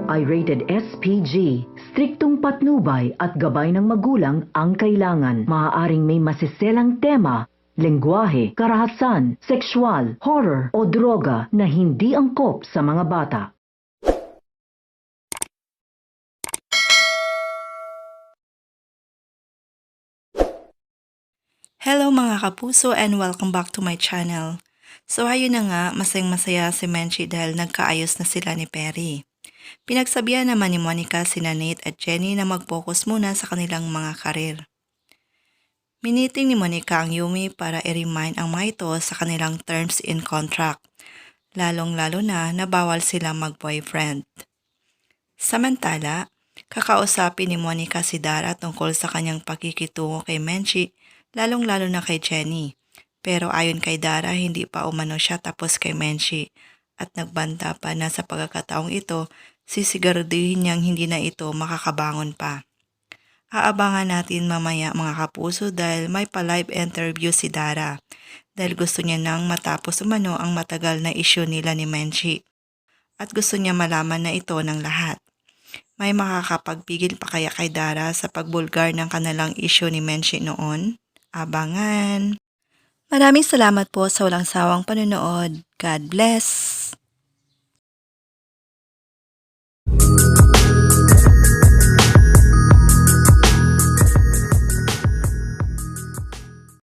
ay rated SPG. Striktong patnubay at gabay ng magulang ang kailangan. Maaaring may masiselang tema, lengguwahe, karahasan, sexual, horror o droga na hindi angkop sa mga bata. Hello mga kapuso and welcome back to my channel. So ayun na nga, masayang-masaya si Menchie dahil nagkaayos na sila ni Perry. Pinagsabihan naman ni Monica sina Nate at Jenny na mag-focus muna sa kanilang mga karir. Miniting ni Monica ang Yumi para i-remind ang mga ito sa kanilang terms in contract, lalong-lalo na bawal silang mag-boyfriend. Samantala, kakausapin ni Monica si Dara tungkol sa kanyang pakikitungo kay Menchie, lalong-lalo na kay Jenny. Pero ayon kay Dara, hindi pa umano siya tapos kay Menchie at nagbanta pa na sa pagkakataong ito, sisiguraduhin niyang hindi na ito makakabangon pa. Aabangan natin mamaya mga kapuso dahil may pa-live interview si Dara dahil gusto niya nang matapos umano ang matagal na issue nila ni Menchie at gusto niya malaman na ito ng lahat. May makakapagpigil pa kaya kay Dara sa pagbulgar ng kanilang issue ni Menchie noon? Abangan! Maraming salamat po sa walang sawang panonood. God bless!